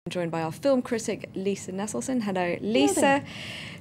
Joined by our film critic, Lisa Neselson. Hello, Lisa.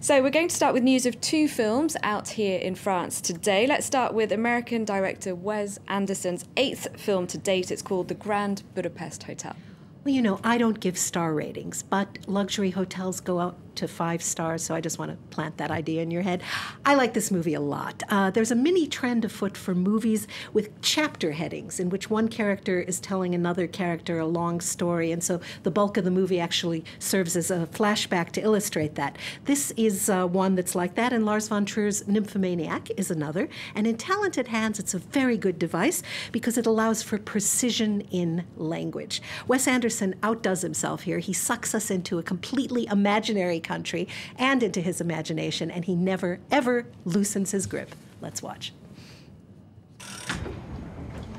So we're going to start with news of two films out here in France today. Let's start with American director Wes Anderson's 8th film to date. It's called The Grand Budapest Hotel. Well, you know, I don't give star ratings, but luxury hotels go out to 5 stars, so I just want to plant that idea in your head. I like this movie a lot. There's a mini trend afoot for movies with chapter headings in which one character is telling another character a long story, and so the bulk of the movie actually serves as a flashback to illustrate that. This is one that's like that, and Lars von Trier's Nymphomaniac is another. And in talented hands, it's a very good device because it allows for precision in language. Wes Anderson outdoes himself here. He sucks us into a completely imaginary country and into his imagination, and he never, ever loosens his grip. Let's watch.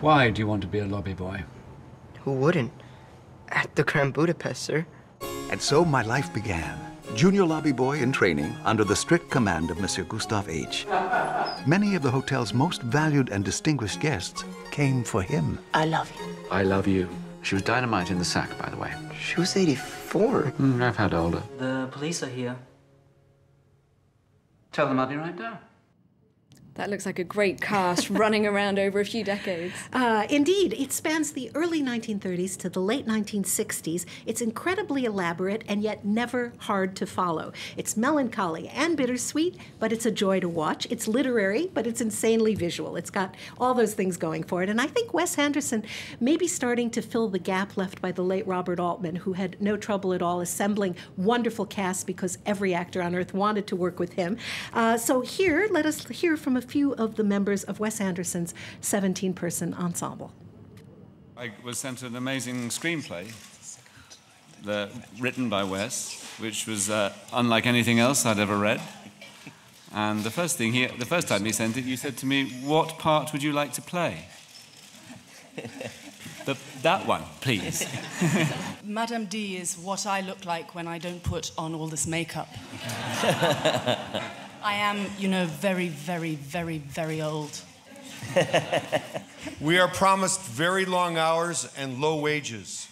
Why do you want to be a lobby boy? Who wouldn't? At the Grand Budapest, sir. And so my life began. Junior lobby boy in training under the strict command of Monsieur Gustave H. Many of the hotel's most valued and distinguished guests came for him. I love you. I love you. She was dynamite in the sack, by the way. She was 84. I've had older. The police are here. Tell them I'll be right down. That looks like a great cast running around over a few decades. Indeed, it spans the early 1930s to the late 1960s. It's incredibly elaborate and yet never hard to follow. It's melancholy and bittersweet, but it's a joy to watch. It's literary, but it's insanely visual. It's got all those things going for it. And I think Wes Anderson may be starting to fill the gap left by the late Robert Altman, who had no trouble at all assembling wonderful casts because every actor on earth wanted to work with him. So here, let us hear from a few of the members of Wes Anderson's 17-person ensemble. I was sent an amazing screenplay written by Wes, which was unlike anything else I'd ever read. And the first time he sent it, you said to me, "What part would you like to play?" That one, please. Madame D is what I look like when I don't put on all this makeup. I am, you know, very, very, very, very old. We are promised very long hours and low wages.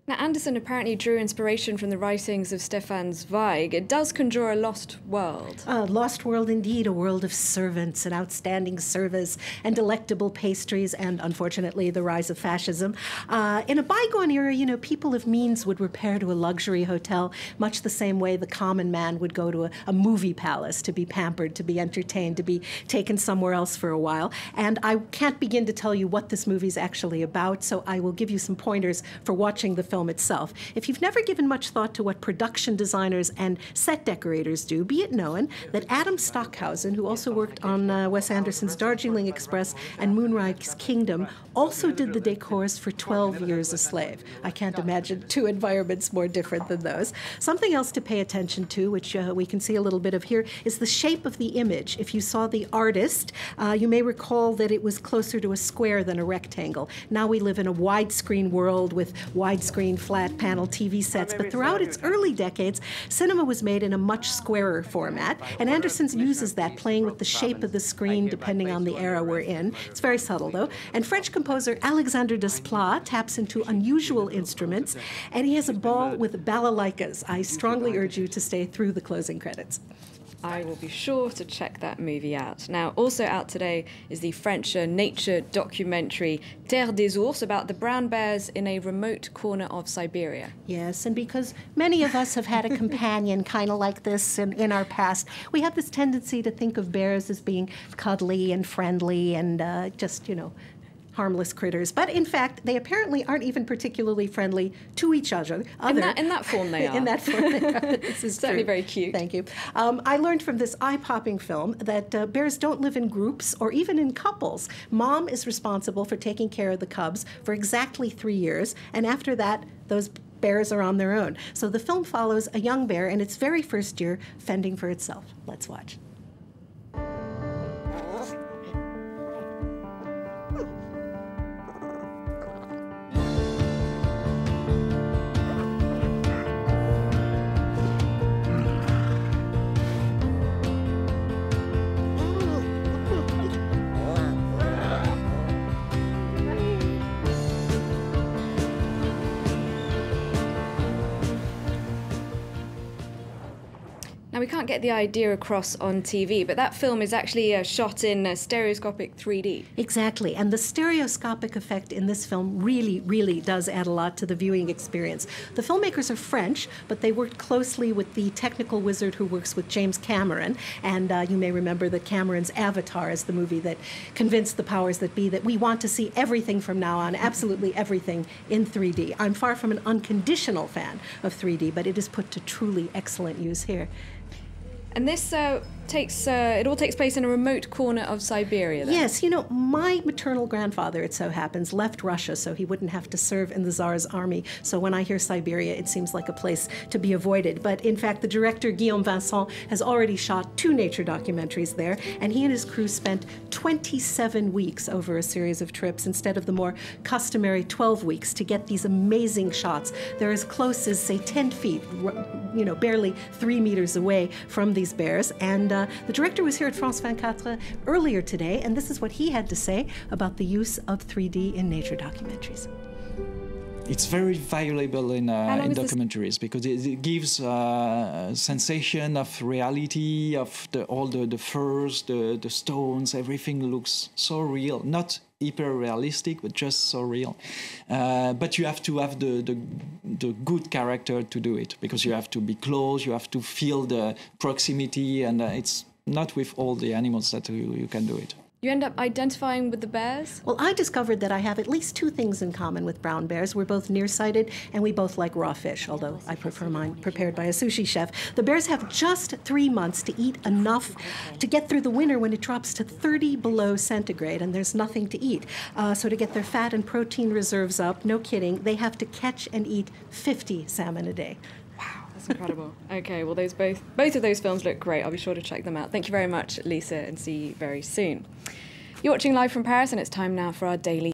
Now, Anderson apparently drew inspiration from the writings of Stefan Zweig. It does conjure a lost world. A lost world indeed, a world of servants and outstanding service and delectable pastries and, unfortunately, the rise of fascism. In a bygone era, you know, people of means would repair to a luxury hotel much the same way the common man would go to a movie palace to be pampered, to be entertained, to be taken somewhere else for a while. And I can't begin to tell you what this movie is actually about, so I will give you some pointers for watching the film itself. If you've never given much thought to what production designers and set decorators do, be it known that Adam Stockhausen, who also worked on Wes Anderson's Darjeeling Express and Moonrise Kingdom, also did the decors for 12 Years a Slave. I can't imagine two environments more different than those. Something else to pay attention to, which we can see a little bit of here, is the shape of the image. If you saw The Artist, you may recall that it was closer to a square than a rectangle. Now we live in a widescreen world with widescreen flat panel TV sets, but throughout its early decades, cinema was made in a much squarer format, and Anderson uses that, playing with the shape of the screen depending on the era we're in. It's very subtle, though. And French composer Alexandre Desplat taps into unusual instruments, and he has a ball with balalaikas. I strongly urge you to stay through the closing credits. I will be sure to check that movie out. Now, also out today is the French nature documentary Terre des Ours about the brown bears in a remote corner of Siberia. Yes, and because many of us have had a companion kind of like this in our past, we have this tendency to think of bears as being cuddly and friendly and just, you know, harmless critters. But in fact, they apparently aren't even particularly friendly to each other. In that form they are. In that form they are. This is certainly true. very cute. Thank you. I learned from this eye-popping film that bears don't live in groups or even in couples. Mom is responsible for taking care of the cubs for exactly 3 years, and after that, those bears are on their own. So the film follows a young bear in its very first year fending for itself. Let's watch. Now, we can't get the idea across on TV, but that film is actually shot in stereoscopic 3D. Exactly, and the stereoscopic effect in this film really, really does add a lot to the viewing experience. The filmmakers are French, but they worked closely with the technical wizard who works with James Cameron, and you may remember that Cameron's Avatar is the movie that convinced the powers that be that we want to see everything from now on, absolutely everything, in 3D. I'm far from an unconditional fan of 3D, but it is put to truly excellent use here. And this it all takes place in a remote corner of Siberia, then? Yes, you know, my maternal grandfather, it so happens, left Russia so he wouldn't have to serve in the Tsar's army. So when I hear Siberia, it seems like a place to be avoided. But in fact, the director, Guillaume Vincent, has already shot 2 nature documentaries there, and he and his crew spent 27 weeks over a series of trips instead of the more customary 12 weeks to get these amazing shots. They're as close as, say, 10 feet, you know, barely 3 meters away from these bears. And the director was here at France 24 earlier today, and this is what he had to say about the use of 3D in nature documentaries. It's very valuable in documentaries because it gives a sensation of reality, of all the furs, the stones, everything looks so real. Not hyper-realistic, but just so real. But you have to have the good character to do it, because you have to be close, you have to feel the proximity, and it's not with all the animals that you can do it. You end up identifying with the bears? Well, I discovered that I have at least 2 things in common with brown bears. We're both nearsighted, and we both like raw fish, although I prefer mine prepared by a sushi chef. The bears have just 3 months to eat enough to get through the winter when it drops to 30 below centigrade, and there's nothing to eat. So to get their fat and protein reserves up, no kidding, they have to catch and eat 50 salmon a day. That's incredible. Okay, well, both of those films look great. I'll be sure to check them out. Thank you very much, Lisa, and see you very soon. You're watching Live from Paris, and it's time now for our daily